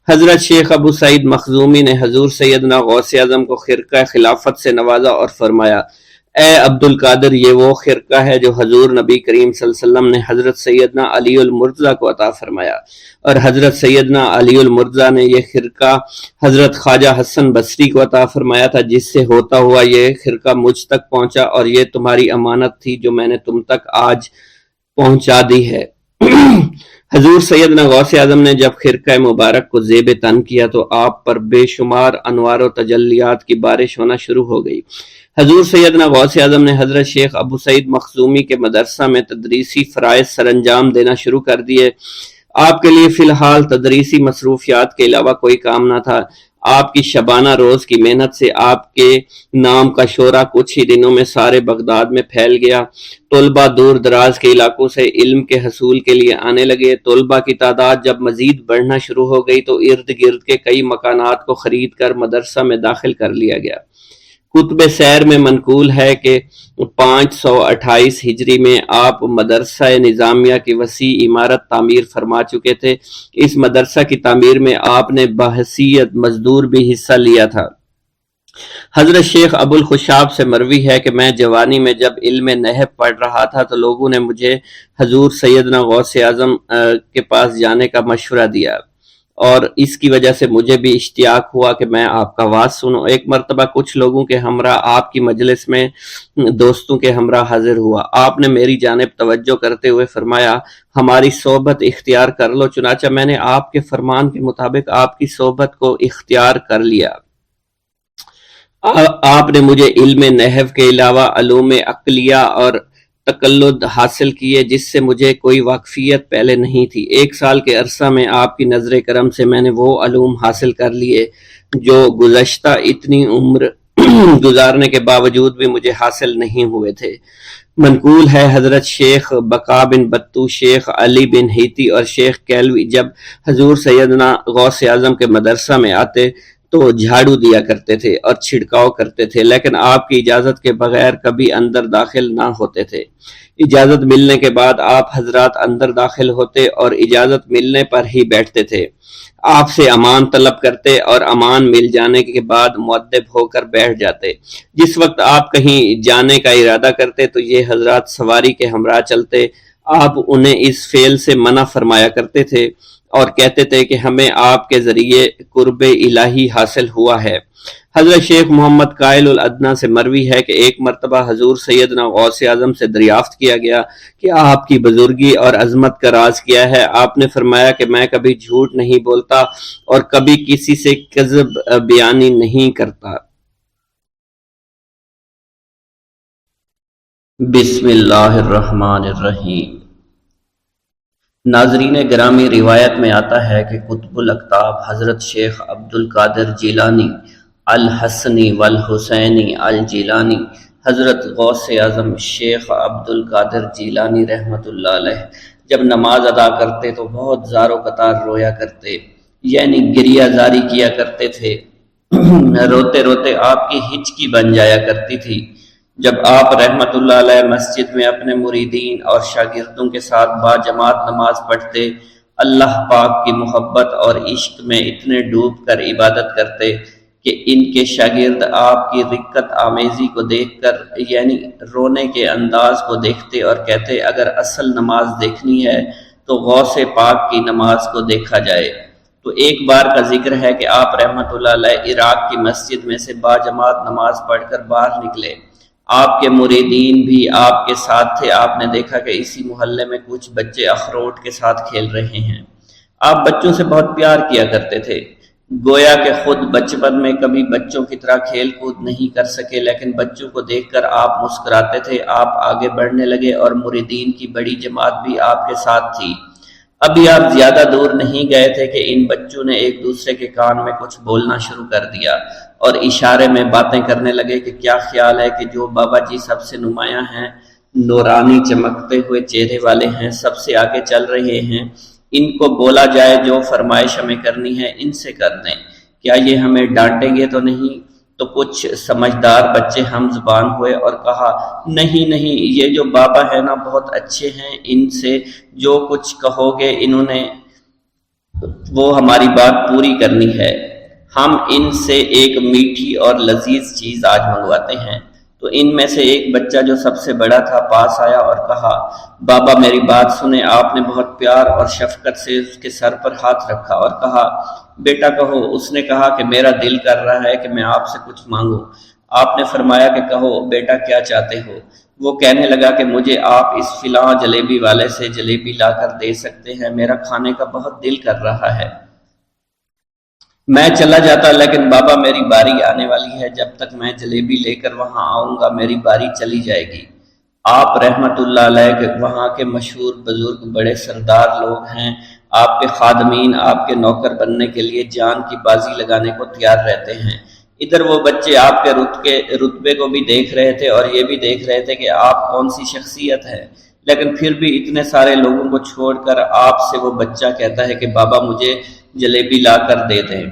S1: حضرت شیخ ابو سعید مخزومی نے حضور سیدنا غوث اعظم کو خرقہ خلافت سے نوازا اور فرمایا اے عبد القادر، یہ وہ خرقہ ہے جو حضور نبی کریم صلی اللہ علیہ وسلم نے حضرت سیدنا علی المرتضیٰ کو عطا فرمایا، اور حضرت سیدنا علی المرتضیٰ نے یہ خرقہ حضرت خواجہ حسن بصری کو عطا فرمایا تھا، جس سے ہوتا ہوا یہ خرقہ مجھ تک پہنچا، اور یہ تمہاری امانت تھی جو میں نے تم تک آج پہنچا دی ہے۔ حضور سیدنا غوث اعظم نے جب خرقہ مبارک کو زیب تن کیا تو آپ پر بے شمار انوار و تجلیات کی بارش ہونا شروع ہو گئی۔ حضور سیدنا غوث اعظم نے حضرت شیخ ابو سعید مخزومی کے مدرسہ میں تدریسی فرائض سر انجام دینا شروع کر دیے۔ آپ کے لیے فی الحال تدریسی مصروفیات کے علاوہ کوئی کام نہ تھا۔ آپ کی شبانہ روز کی محنت سے آپ کے نام کا شعرہ کچھ ہی دنوں میں سارے بغداد میں پھیل گیا۔ طلبہ دور دراز کے علاقوں سے علم کے حصول کے لیے آنے لگے۔ طلبہ کی تعداد جب مزید بڑھنا شروع ہو گئی تو ارد گرد کے کئی مکانات کو خرید کر مدرسہ میں داخل کر لیا گیا۔ کتب سیر میں منقول ہے کہ 528 ہجری میں آپ مدرسہ نظامیہ کی وسیع عمارت تعمیر فرما چکے تھے۔ اس مدرسہ کی تعمیر میں آپ نے بحیثیت مزدور بھی حصہ لیا تھا۔ حضرت شیخ ابو الخشاب سے مروی ہے کہ میں جوانی میں جب علم نحو پڑھ رہا تھا تو لوگوں نے مجھے حضور سیدنا غوث اعظم کے پاس جانے کا مشورہ دیا۔ اور اس کی وجہ سے مجھے بھی اشتیاق ہوا کہ میں آپ کا واز سنوں۔ ایک مرتبہ کچھ لوگوں کے ہمراہ آپ کی مجلس میں دوستوں کے ہمراہ حاضر ہوا۔ آپ نے میری جانب توجہ کرتے ہوئے فرمایا ہماری صحبت اختیار کر لو، چنانچہ میں نے آپ کے فرمان کے مطابق آپ کی صحبت کو اختیار کر لیا۔ آپ نے مجھے علم نحو کے علاوہ علوم عقلیہ اور تقلد حاصل کیے جس سے مجھے کوئی واقفیت پہلے نہیں تھی۔ 1 سال کے عرصہ میں آپ کی نظر کرم سے میں نے وہ علوم حاصل کر لیے جو گزشتہ اتنی عمر گزارنے کے باوجود بھی مجھے حاصل نہیں ہوئے تھے۔ منقول ہے حضرت شیخ بقا بن بطو، شیخ علی بن ہیتی اور شیخ کیلوی جب حضور سیدنا غوث اعظم کے مدرسہ میں آتے تو جھاڑو دیا کرتے تھے اور چھڑکاؤ کرتے تھے، لیکن آپ کی اجازت کے بغیر کبھی اندر داخل نہ ہوتے تھے۔ اجازت ملنے کے بعد آپ حضرات اندر داخل ہوتے اور اجازت ملنے پر ہی بیٹھتے تھے۔ آپ سے امان طلب کرتے اور امان مل جانے کے بعد مؤدب ہو کر بیٹھ جاتے۔ جس وقت آپ کہیں جانے کا ارادہ کرتے تو یہ حضرات سواری کے ہمراہ چلتے۔ آپ انہیں اس فعل سے منع فرمایا کرتے تھے اور کہتے تھے کہ ہمیں آپ کے ذریعے قرب الہی حاصل ہوا ہے۔ حضرت شیخ محمد قائل الادنیٰ سے مروی ہے کہ ایک مرتبہ حضور سیدنا غوث اعظم سے دریافت کیا گیا کہ آپ کی بزرگی اور عظمت کا راز کیا ہے۔ آپ نے فرمایا کہ میں کبھی جھوٹ نہیں بولتا اور کبھی کسی سے کذب بیانی نہیں کرتا۔ بسم اللہ الرحمن الرحیم۔ ناظرین گرامی، روایت میں آتا ہے کہ قطب الاقطاب حضرت شیخ عبد القادر جیلانی الحسنی والحسینی الجیلانی، حضرت غوث اعظم شیخ عبد القادر جیلانی رحمۃ اللہ علیہ جب نماز ادا کرتے تو بہت زار و قطار رویا کرتے، یعنی گریہ زاری کیا کرتے تھے۔ روتے روتے آپ کی ہچکی بن جایا کرتی تھی۔ جب آپ رحمت اللہ علیہ مسجد میں اپنے مریدین اور شاگردوں کے ساتھ باجماعت نماز پڑھتے، اللہ پاک کی محبت اور عشق میں اتنے ڈوب کر عبادت کرتے کہ ان کے شاگرد آپ کی رقت آمیزی کو دیکھ کر، یعنی رونے کے انداز کو دیکھتے اور کہتے اگر اصل نماز دیکھنی ہے تو غوث پاک کی نماز کو دیکھا جائے۔ تو ایک بار کا ذکر ہے کہ آپ رحمت اللہ علیہ عراق کی مسجد میں سے باجماعت نماز پڑھ کر باہر نکلے۔ آپ کے مریدین بھی آپ کے ساتھ تھے۔ آپ نے دیکھا کہ اسی محلے میں کچھ بچے اخروٹ کے ساتھ کھیل رہے ہیں۔ آپ بچوں سے بہت پیار کیا کرتے تھے، گویا کہ خود بچپن میں کبھی بچوں کی طرح کھیل کود نہیں کر سکے، لیکن بچوں کو دیکھ کر آپ مسکراتے تھے۔ آپ آگے بڑھنے لگے اور مریدین کی بڑی جماعت بھی آپ کے ساتھ تھی۔ ابھی آپ زیادہ دور نہیں گئے تھے کہ ان بچوں نے ایک دوسرے کے کان میں کچھ بولنا شروع کر دیا اور اشارے میں باتیں کرنے لگے کہ کیا خیال ہے کہ جو بابا جی سب سے نمایاں ہیں، نورانی چمکتے ہوئے چہرے والے ہیں، سب سے آگے چل رہے ہیں، ان کو بولا جائے جو فرمائش ہمیں کرنی ہے ان سے کر دیں، کیا یہ ہمیں ڈانٹیں گے تو نہیں؟ تو کچھ سمجھدار بچے ہم زبان ہوئے اور کہا نہیں نہیں، یہ جو بابا ہے نا بہت اچھے ہیں، ان سے جو کچھ کہو گے انہوں نے وہ ہماری بات پوری کرنی ہے، ہم ان سے ایک میٹھی اور لذیذ چیز آج منگواتے ہیں۔ تو ان میں سے ایک بچہ جو سب سے بڑا تھا پاس آیا اور کہا بابا میری بات سنیں۔ آپ نے بہت پیار اور شفقت سے اس کے سر پر ہاتھ رکھا اور کہا بیٹا کہو۔ اس نے کہا کہ میرا دل کر رہا ہے کہ میں آپ سے کچھ مانگوں۔ آپ نے فرمایا کہ کہو بیٹا کیا چاہتے ہو؟ وہ کہنے لگا کہ مجھے آپ اس فلاں جلیبی والے سے جلیبی لا کر دے سکتے ہیں، میرا کھانے کا بہت دل کر رہا ہے۔ میں چلا جاتا لیکن بابا میری باری آنے والی ہے، جب تک میں جلیبی لے کر وہاں آؤں گا میری باری چلی جائے گی۔ آپ رحمت اللہ علیہ کے وہاں کے مشہور بزرگ بڑے سردار لوگ ہیں، آپ کے خادمین آپ کے نوکر بننے کے لیے جان کی بازی لگانے کو تیار رہتے ہیں۔ ادھر وہ بچے آپ کے رتبے کو بھی دیکھ رہے تھے اور یہ بھی دیکھ رہے تھے کہ آپ کون سی شخصیت ہے، لیکن پھر بھی اتنے سارے لوگوں کو چھوڑ کر آپ سے وہ بچہ کہتا ہے کہ بابا مجھے جلیبی لا کر دے دیں۔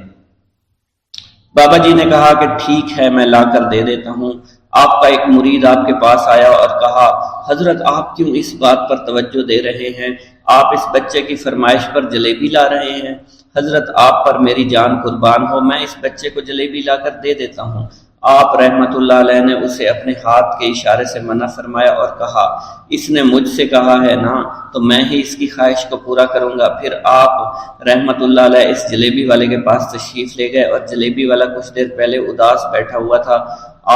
S1: بابا جی نے کہا کہ ٹھیک ہے میں لا کر دے دیتا ہوں۔ آپ کا ایک مرید آپ کے پاس آیا اور کہا حضرت آپ کیوں اس بات پر توجہ دے رہے ہیں؟ آپ اس بچے کی فرمائش پر جلیبی لا رہے ہیں۔ حضرت آپ پر میری جان قربان ہو، میں اس بچے کو جلیبی لا کر دے دیتا ہوں۔ آپ رحمت اللہ علیہ نے اسے اپنے ہاتھ کے اشارے سے منع فرمایا اور کہا اس نے مجھ سے کہا ہے نا تو میں ہی اس کی خواہش کو پورا کروں گا۔ پھر آپ رحمت اللہ علیہ اس جلیبی والے کے پاس تشریف لے گئے اور جلیبی والا کچھ دیر پہلے اداس بیٹھا ہوا تھا۔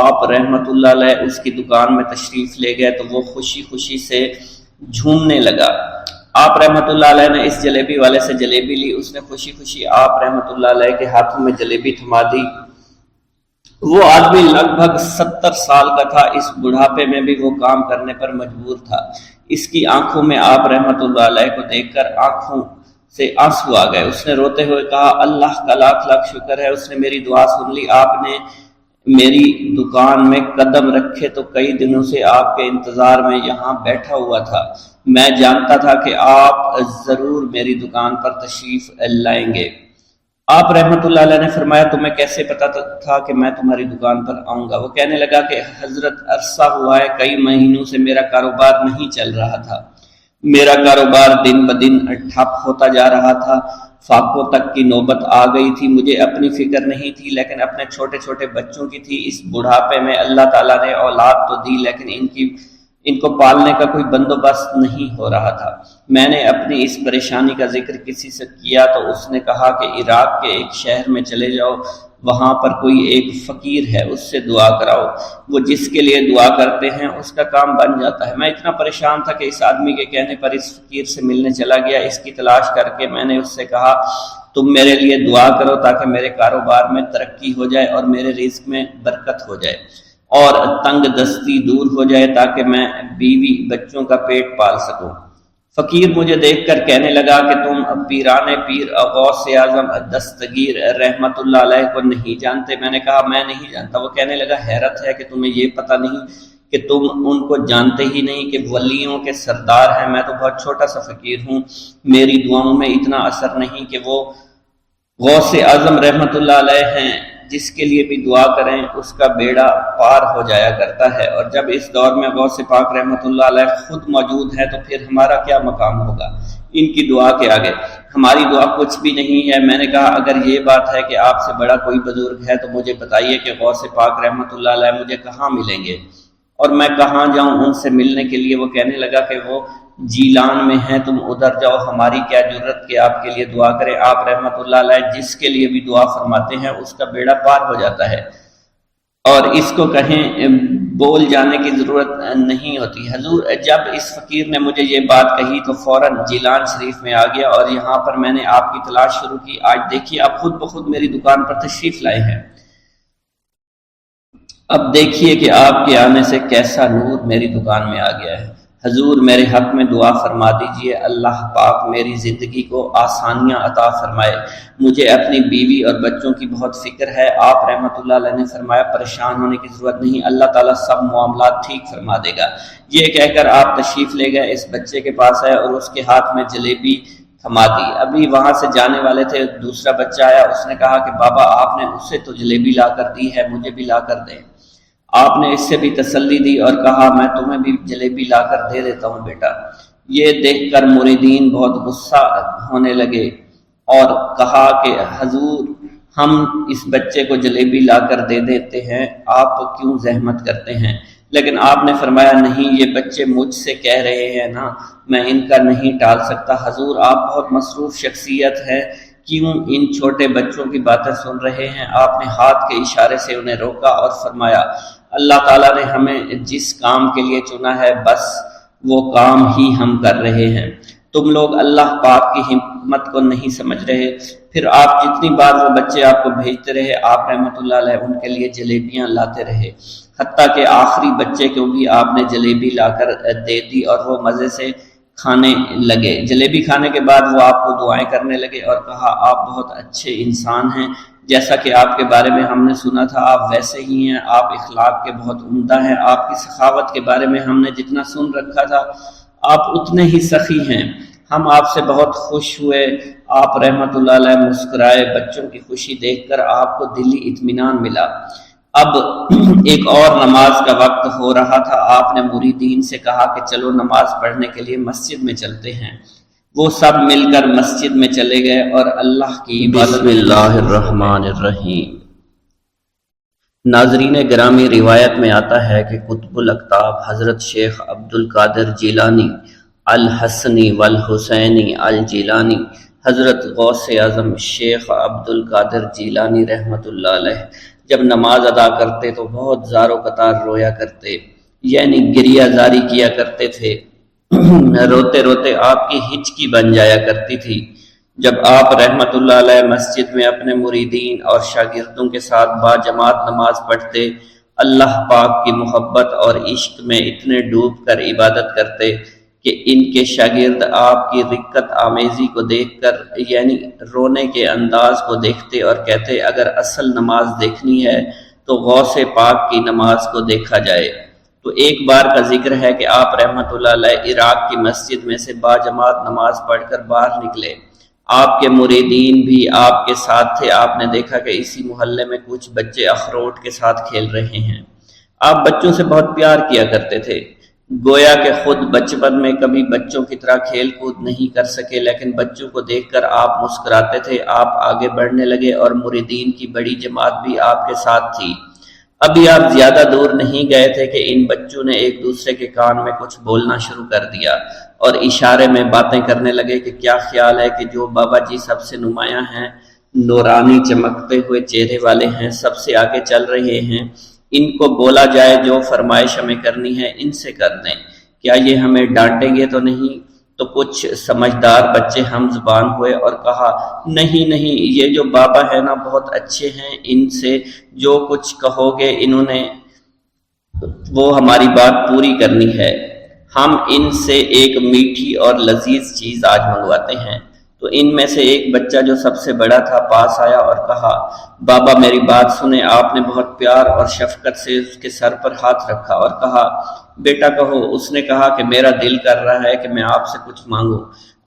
S1: آپ رحمت اللہ علیہ اس کی دکان میں تشریف لے گئے تو وہ خوشی خوشی سے جھومنے لگا۔ آپ رحمت اللہ علیہ نے اس جلیبی والے سے جلیبی لی، اس نے خوشی خوشی آپ رحمت اللہ علیہ کے ہاتھوں میں جلیبی تھما دی۔ وہ آدمی لگ بھگ 70 سال کا تھا، اس بڑھاپے میں بھی وہ کام کرنے پر مجبور تھا۔ اس کی آنکھوں میں آپ رحمت اللہ علیہ کو دیکھ کر آنکھوں سے آنسو آ گئے۔ اس نے روتے ہوئے کہا اللہ کا لاکھ لاکھ شکر ہے، اس نے میری دعا سن لی۔ آپ نے میری دکان میں قدم رکھے تو کئی دنوں سے آپ کے انتظار میں یہاں بیٹھا ہوا تھا۔ میں جانتا تھا کہ آپ ضرور میری دکان پر تشریف لائیں گے۔ آپ رحمت اللہ علیہ نے فرمایا تمہیں کیسے پتا تھا کہ میں تمہاری دکان پر آؤں گا؟ وہ کہنے لگا کہ حضرت عرصہ ہوا ہے، کئی مہینوں سے میرا کاروبار نہیں چل رہا تھا، میرا کاروبار دن بدن ٹھپ ہوتا جا رہا تھا، فاقوں تک کی نوبت آ گئی تھی۔ مجھے اپنی فکر نہیں تھی لیکن اپنے چھوٹے چھوٹے بچوں کی تھی۔ اس بڑھاپے میں اللہ تعالیٰ نے اولاد تو دی لیکن ان کو پالنے کا کوئی بندوبست نہیں ہو رہا تھا۔ میں نے اپنی اس پریشانی کا ذکر کسی سے کیا تو اس نے کہا کہ عراق کے ایک شہر میں چلے جاؤ، وہاں پر کوئی ایک فقیر ہے، اس سے دعا کراؤ، وہ جس کے لیے دعا کرتے ہیں اس کا کام بن جاتا ہے۔ میں اتنا پریشان تھا کہ اس آدمی کے کہنے پر اس فقیر سے ملنے چلا گیا۔ اس کی تلاش کر کے میں نے اس سے کہا تم میرے لیے دعا کرو تاکہ میرے کاروبار میں ترقی ہو جائے اور میرے رزق میں برکت ہو جائے اور تنگ دستی دور ہو جائے تاکہ میں بیوی بچوں کا پیٹ پال سکوں۔ فقیر مجھے دیکھ کر کہنے لگا کہ تم پیرانے پیر غوث اعظم دستگیر رحمت اللہ علیہ کو نہیں جانتے؟ میں نے کہا میں نہیں جانتا۔ وہ کہنے لگا حیرت ہے کہ تمہیں یہ پتہ نہیں کہ تم ان کو جانتے ہی نہیں کہ ولیوں کے سردار ہیں۔ میں تو بہت چھوٹا سا فقیر ہوں، میری دعاؤں میں اتنا اثر نہیں کہ وہ غوث اعظم رحمت اللہ علیہ ہیں، جس کے لیے بھی دعا کریں اس کا بیڑا پار ہو جایا کرتا ہے۔ اور جب اس دور میں غوث پاک رحمت اللہ علیہ خود موجود ہے تو پھر ہمارا کیا مقام ہوگا ان کی دعا کے آگے؟ ہماری دعا کچھ بھی نہیں ہے۔ میں نے کہا اگر یہ بات ہے کہ آپ سے بڑا کوئی بزرگ ہے تو مجھے بتائیے کہ غوث پاک رحمت اللہ علیہ مجھے کہاں ملیں گے اور میں کہاں جاؤں ان سے ملنے کے لیے؟ وہ کہنے لگا کہ وہ جیلان میں ہیں، تم ادھر جاؤ، ہماری کیا جرت کہ آپ کے لیے دعا کریں۔ آپ رحمت اللہ علیہ جس کے لیے بھی دعا فرماتے ہیں اس کا بیڑا پار ہو جاتا ہے اور اس کو کہیں بول جانے کی ضرورت نہیں ہوتی۔ حضور جب اس فقیر نے مجھے یہ بات کہی تو فوراً جیلان شریف میں آ گیا اور یہاں پر میں نے آپ کی تلاش شروع کی۔ آج دیکھیے آپ خود بخود میری دکان پر تشریف لائے ہیں۔ اب دیکھیے کہ آپ کے آنے سے کیسا نور میری دکان میں آ گیا ہے۔ حضور میرے حق میں دعا فرما دیجئے، اللہ پاک میری زندگی کو آسانیاں عطا فرمائے، مجھے اپنی بیوی اور بچوں کی بہت فکر ہے۔ آپ رحمت اللہ علیہ نے فرمایا پریشان ہونے کی ضرورت نہیں، اللہ تعالیٰ سب معاملات ٹھیک فرما دے گا۔ یہ کہہ کر آپ تشریف لے گئے، اس بچے کے پاس آئے اور اس کے ہاتھ میں جلیبی تھما دی۔ ابھی وہاں سے جانے والے تھے، دوسرا بچہ آیا، اس نے کہا کہ بابا آپ نے اسے تو جلیبی لا کر دی ہے، مجھے بھی لا کر دیں۔ آپ نے اس سے بھی تسلی دی اور کہا میں تمہیں بھی جلیبی لا کر دے دیتا ہوں بیٹا۔ یہ دیکھ کر مریدین بہت غصہ ہونے لگے اور کہا کہ حضور ہم اس بچے کو جلیبی لا کر دے دیتے ہیں، آپ کیوں زحمت کرتے ہیں؟ لیکن آپ نے فرمایا نہیں، یہ بچے مجھ سے کہہ رہے ہیں نا، میں ان کا نہیں ٹال سکتا۔ حضور آپ بہت مصروف شخصیت ہے، کیوں ان چھوٹے بچوں کی باتیں سن رہے ہیں؟ آپ نے ہاتھ کے اشارے سے انہیں روکا اور فرمایا اللہ تعالیٰ نے ہمیں جس کام کے لیے چنا ہے بس وہ کام ہی ہم کر رہے ہیں، تم لوگ اللہ پاک کی حکمت کو نہیں سمجھ رہے۔ پھر آپ جتنی بار وہ بچے آپ کو بھیجتے رہے، آپ رحمت اللہ علیہ ان کے لیے جلیبیاں لاتے رہے، حتیٰ کہ آخری بچے کو بھی آپ نے جلیبی لا کر دے دی اور وہ مزے سے کھانے لگے۔ جلیبی کھانے کے بعد وہ آپ کو دعائیں کرنے لگے اور کہا آپ بہت اچھے انسان ہیں، جیسا کہ آپ کے بارے میں ہم نے سنا تھا آپ ویسے ہی ہیں، آپ اخلاق کے بہت عمدہ ہیں، آپ کی سخاوت کے بارے میں ہم نے جتنا سن رکھا تھا آپ اتنے ہی سخی ہیں، ہم آپ سے بہت خوش ہوئے۔ آپ رحمت اللہ علیہ مسکرائے، بچوں کی خوشی دیکھ کر آپ کو دلی اطمینان ملا۔ اب ایک اور نماز کا وقت ہو رہا تھا، آپ نے مریدین سے کہا کہ چلو نماز پڑھنے کے لیے مسجد میں چلتے ہیں۔ وہ سب مل کر مسجد میں چلے گئے اور اللہ کی عبادت۔ بسم اللہ الرحمن الرحیم۔ ناظرین گرامی، روایت میں آتا ہے کہ قطب الاقطاب حضرت شیخ عبد القادر جیلانی الحسنی والحسینی الجیلانی، حضرت غوث اعظم شیخ عبد القادر جیلانی رحمۃ اللہ علیہ جب نماز ادا کرتے تو بہت زار و قطار رویا کرتے، یعنی گریہ زاری کیا کرتے تھے۔ روتے روتے آپ کی ہچکی بن جایا کرتی تھی۔ جب آپ رحمت اللہ علیہ مسجد میں اپنے مریدین اور شاگردوں کے ساتھ باجماعت نماز پڑھتے، اللہ پاک کی محبت اور عشق میں اتنے ڈوب کر عبادت کرتے کہ ان کے شاگرد آپ کی رقت آمیزی کو دیکھ کر، یعنی رونے کے انداز کو دیکھتے اور کہتے اگر اصل نماز دیکھنی ہے تو غوث پاک کی نماز کو دیکھا جائے۔ تو ایک بار کا ذکر ہے کہ آپ رحمت اللہ علیہ عراق کی مسجد میں سے باجماعت نماز پڑھ کر باہر نکلے۔ آپ کے مریدین بھی آپ کے ساتھ تھے۔ آپ نے دیکھا کہ اسی محلے میں کچھ بچے اخروٹ کے ساتھ کھیل رہے ہیں۔ آپ بچوں سے بہت پیار کیا کرتے تھے، گویا کہ خود بچپن میں کبھی بچوں کی طرح کھیل کود نہیں کر سکے، لیکن بچوں کو دیکھ کر آپ مسکراتے تھے۔ آپ آگے بڑھنے لگے اور مریدین کی بڑی جماعت بھی آپ کے ساتھ تھی۔ ابھی آپ زیادہ دور نہیں گئے تھے کہ ان بچوں نے ایک دوسرے کے کان میں کچھ بولنا شروع کر دیا اور اشارے میں باتیں کرنے لگے کہ کیا خیال ہے کہ جو بابا جی سب سے نمایاں ہیں، نورانی چمکتے ہوئے چہرے والے ہیں، سب سے آگے چل رہے ہیں، ان کو بولا جائے جو فرمائش ہمیں کرنی ہے ان سے کر دیں، کیا یہ ہمیں ڈانٹیں گے تو نہیں؟ تو کچھ سمجھدار بچے ہم زبان ہوئے اور کہا نہیں نہیں، یہ جو بابا ہے نا بہت اچھے ہیں، ان سے جو کچھ کہو گے انہوں نے وہ ہماری بات پوری کرنی ہے، ہم ان سے ایک میٹھی اور لذیذ چیز آج منگواتے ہیں۔ تو ان میں سے ایک بچہ جو سب سے بڑا تھا پاس آیا اور کہا بابا میری بات سنیں۔ آپ نے بہت پیار اور شفقت سے اس کے سر پر ہاتھ رکھا اور کہا بیٹا کہو۔ اس نے کہا کہ میرا دل کر رہا ہے کہ میں آپ سے کچھ مانگوں۔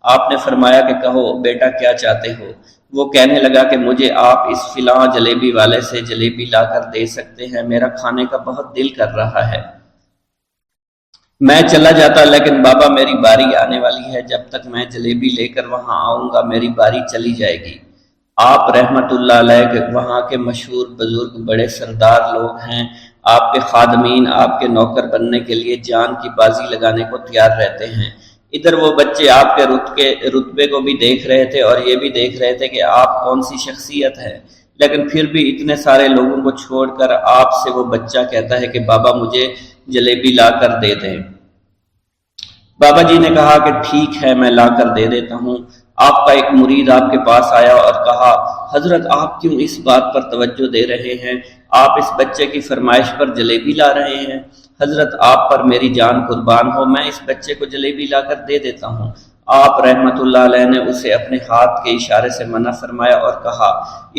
S1: آپ نے فرمایا کہ کہو بیٹا کیا چاہتے ہو؟ وہ کہنے لگا کہ مجھے آپ اس فلاں جلیبی والے سے جلیبی لا کر دے سکتے ہیں، میرا کھانے کا بہت دل کر رہا ہے۔ میں چلا جاتا لیکن بابا میری باری آنے والی ہے، جب تک میں جلیبی لے کر وہاں آؤں گا میری باری چلی جائے گی۔ آپ رحمت اللہ علیہ کے وہاں کے مشہور بزرگ بڑے سردار لوگ ہیں، آپ کے خادمین آپ کے نوکر بننے کے لیے جان کی بازی لگانے کو تیار رہتے ہیں۔ ادھر وہ بچے آپ کے رتبے کو بھی دیکھ رہے تھے اور یہ بھی دیکھ رہے تھے کہ آپ کون سی شخصیت ہے، لیکن پھر بھی اتنے سارے لوگوں کو چھوڑ کر آپ سے وہ بچہ کہتا ہے کہ بابا مجھے جلیبی لا کر دے دیں۔ بابا جی نے کہا کہ ٹھیک ہے میں لا کر دے دیتا ہوں۔ آپ کا ایک مرید آپ کے پاس آیا اور کہا حضرت آپ کیوں اس بات پر توجہ دے رہے ہیں، آپ اس بچے کی فرمائش پر جلیبی لا رہے ہیں؟ حضرت آپ پر میری جان قربان ہو، میں اس بچے کو جلیبی لا کر دے دیتا ہوں۔ آپ رحمت اللہ علیہ نے اسے اپنے ہاتھ کے اشارے سے منع فرمایا اور کہا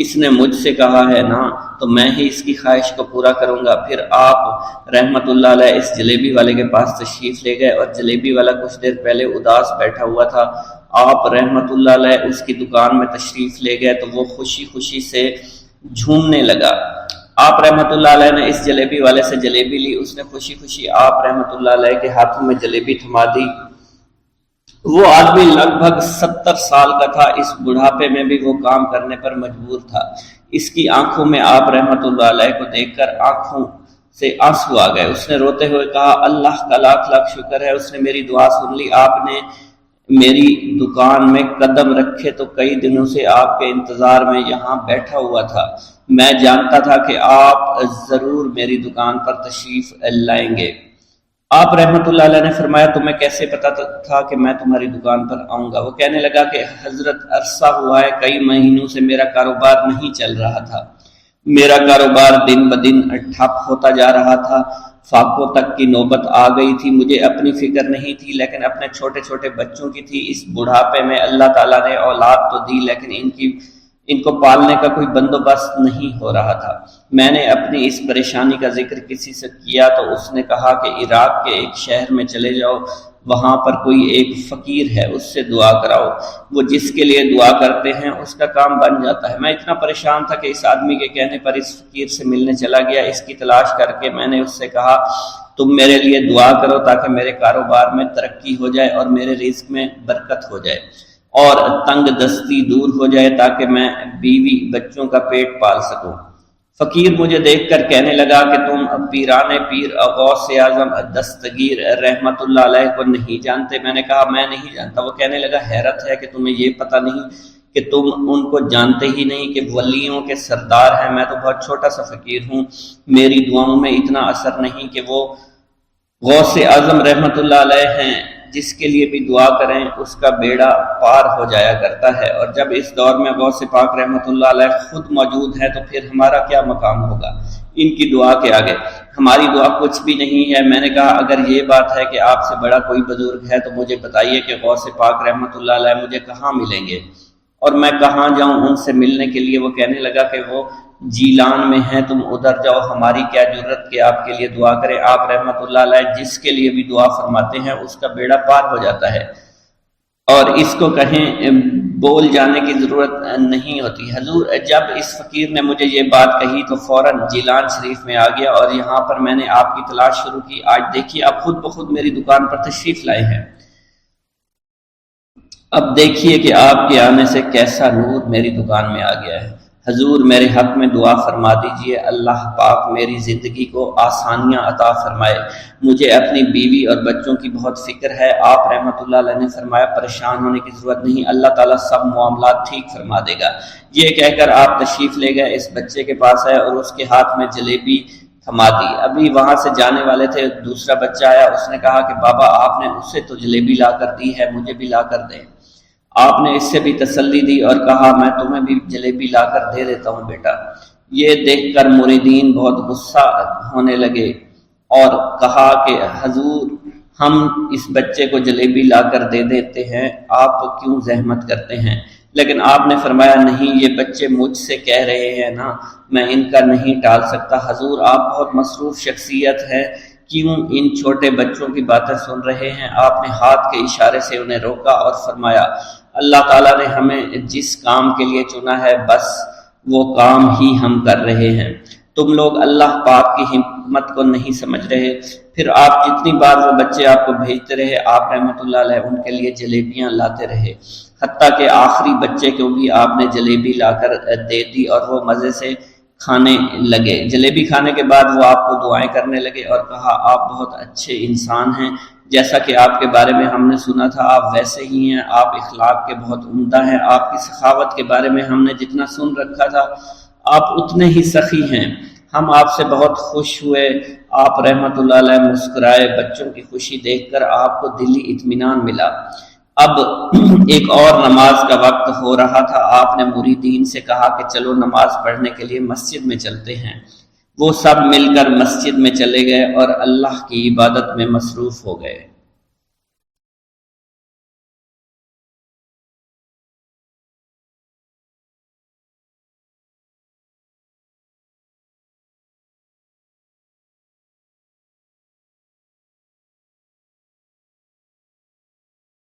S1: اس نے مجھ سے کہا ہے نا تو میں ہی اس کی خواہش کو پورا کروں گا۔ پھر آپ رحمت اللہ علیہ اس جلیبی والے کے پاس تشریف لے گئے اور جلیبی والا کچھ دیر پہلے اداس بیٹھا ہوا تھا۔ آپ رحمت اللہ علیہ اس کی دکان میں تشریف لے گئے تو وہ خوشی خوشی سے جھومنے لگا۔ آپ رحمت اللہ علیہ نے اس جلیبی والے سے جلیبی لی، اس نے خوشی خوشی آپ رحمت اللہ علیہ کے ہاتھوں میں جلیبی تھما دی۔ وہ آدمی لگ بھگ 70 سال کا تھا، اس بڑھاپے میں بھی وہ کام کرنے پر مجبور تھا۔ اس کی آنکھوں میں آپ رحمت اللہ علیہ کو دیکھ کر آنکھوں سے آنسو آ گئے۔ اس نے روتے ہوئے کہا اللہ کا لاکھ لاکھ شکر ہے، اس نے میری دعا سن لی۔ آپ نے میری دکان میں قدم رکھے تو کئی دنوں سے آپ کے انتظار میں یہاں بیٹھا ہوا تھا۔ میں جانتا تھا کہ آپ ضرور میری دکان پر تشریف لائیں گے۔ آپ رحمت اللہ علیہ نے فرمایا تمہیں کیسے پتا تھا کہ میں تمہاری دکان پر آؤں گا؟ وہ کہنے لگا کہ حضرت عرصہ ہوا ہے، کئی مہینوں سے میرا کاروبار نہیں چل رہا تھا، میرا کاروبار دن بدن ٹھپ ہوتا جا رہا تھا، فاقوں تک کی نوبت آ گئی تھی۔ مجھے اپنی فکر نہیں تھی لیکن اپنے چھوٹے چھوٹے بچوں کی تھی۔ اس بڑھاپے میں اللہ تعالیٰ نے اولاد تو دی لیکن ان کو پالنے کا کوئی بندوبست نہیں ہو رہا تھا۔ میں نے اپنی اس پریشانی کا ذکر کسی سے کیا تو اس نے کہا کہ عراق کے ایک شہر میں چلے جاؤ، وہاں پر کوئی ایک فقیر ہے، اس سے دعا کراؤ، وہ جس کے لیے دعا کرتے ہیں اس کا کام بن جاتا ہے۔ میں اتنا پریشان تھا کہ اس آدمی کے کہنے پر اس فقیر سے ملنے چلا گیا۔ اس کی تلاش کر کے میں نے اس سے کہا تم میرے لیے دعا کرو تاکہ میرے کاروبار میں ترقی ہو جائے اور میرے رزق میں برکت ہو جائے اور تنگ دستی دور ہو جائے تاکہ میں بیوی بچوں کا پیٹ پال سکوں۔ فقیر مجھے دیکھ کر کہنے لگا کہ تم پیران پیر غوث اعظم دستگیر رحمت اللہ علیہ کو نہیں جانتے؟ میں نے کہا میں نہیں جانتا۔ وہ کہنے لگا حیرت ہے کہ تمہیں یہ پتہ نہیں کہ تم ان کو جانتے ہی نہیں کہ ولیوں کے سردار ہیں۔ میں تو بہت چھوٹا سا فقیر ہوں، میری دعاؤں میں اتنا اثر نہیں کہ وہ غوث اعظم رحمت اللہ علیہ ہیں، جس کے لیے بھی دعا کریں اس کا بیڑا پار ہو جایا کرتا ہے، اور جب اس دور میں غوث پاک رحمت اللہ علیہ خود موجود ہے تو پھر ہمارا کیا مقام ہوگا ان کی دعا کے آگے؟ ہماری دعا کچھ بھی نہیں ہے۔ میں نے کہا اگر یہ بات ہے کہ آپ سے بڑا کوئی بزرگ ہے تو مجھے بتائیے کہ غوث پاک رحمت اللہ علیہ مجھے کہاں ملیں گے اور میں کہاں جاؤں ان سے ملنے کے لیے؟ وہ کہنے لگا کہ وہ جیلان میں ہیں، تم ادھر جاؤ، ہماری کیا جرت کہ آپ کے لیے دعا کریں۔ آپ رحمت اللہ علیہ جس کے لیے بھی دعا فرماتے ہیں اس کا بیڑا پار ہو جاتا ہے، اور اس کو کہیں بول جانے کی ضرورت نہیں ہوتی۔ حضور جب اس فقیر نے مجھے یہ بات کہی تو فوراً جیلان شریف میں آ گیا، اور یہاں پر میں نے آپ کی تلاش شروع کی۔ آج دیکھیے آپ خود بخود میری دکان پر تشریف لائے ہیں، اب دیکھیے کہ آپ کے آنے سے کیسا نور میری دکان میں آ گیا ہے۔ حضور میرے حق میں دعا فرما دیجئے، اللہ پاک میری زندگی کو آسانیاں عطا فرمائے، مجھے اپنی بیوی اور بچوں کی بہت فکر ہے۔ آپ رحمت اللہ علیہ نے فرمایا پریشان ہونے کی ضرورت نہیں، اللہ تعالیٰ سب معاملات ٹھیک فرما دے گا۔ یہ کہہ کر آپ تشریف لے گئے، اس بچے کے پاس آئے اور اس کے ہاتھ میں جلیبی تھما دی۔ ابھی وہاں سے جانے والے تھے، دوسرا بچہ آیا، اس نے کہا کہ بابا آپ نے اسے تو جلیبی لا کر دی ہے، مجھے بھی لا کر دیں۔ آپ نے اس سے بھی تسلی دی اور کہا میں تمہیں بھی جلیبی لا کر دے دیتا ہوں بیٹا۔ یہ دیکھ کر مریدین بہت غصہ ہونے لگے اور کہا کہ حضور ہم اس بچے کو جلیبی لا کر دے دیتے ہیں، آپ کیوں زحمت کرتے ہیں؟ لیکن آپ نے فرمایا نہیں، یہ بچے مجھ سے کہہ رہے ہیں نا، میں ان کا نہیں ٹال سکتا۔ حضور آپ بہت مصروف شخصیت ہے، کیوں ان چھوٹے بچوں کی باتیں سن رہے ہیں؟ آپ نے ہاتھ کے اشارے سے انہیں روکا اور فرمایا اللہ تعالیٰ نے ہمیں جس کام کے لیے چنا ہے بس وہ کام ہی ہم کر رہے ہیں، تم لوگ اللہ پاک کی حکمت کو نہیں سمجھ رہے۔ پھر آپ جتنی بار وہ بچے آپ کو بھیجتے رہے، آپ رحمت اللہ علیہ ان کے لیے جلیبیاں لاتے رہے، حتیٰ کہ آخری بچے کو بھی آپ نے جلیبی لا کر دے دی اور وہ مزے سے کھانے لگے۔ جلیبی کھانے کے بعد وہ آپ کو دعائیں کرنے لگے اور کہا آپ بہت اچھے انسان ہیں، جیسا کہ آپ کے بارے میں ہم نے سنا تھا آپ ویسے ہی ہیں، آپ اخلاق کے بہت عمدہ ہیں، آپ کی سخاوت کے بارے میں ہم نے جتنا سن رکھا تھا آپ اتنے ہی سخی ہیں، ہم آپ سے بہت خوش ہوئے۔ آپ رحمت اللہ علیہ مسکرائے، بچوں کی خوشی دیکھ کر آپ کو دلی اطمینان ملا۔ اب ایک اور نماز کا وقت ہو رہا تھا، آپ نے مریدین سے کہا کہ چلو نماز پڑھنے کے لیے مسجد میں چلتے ہیں۔ وہ سب مل کر مسجد میں چلے گئے اور اللہ کی عبادت میں مصروف ہو گئے۔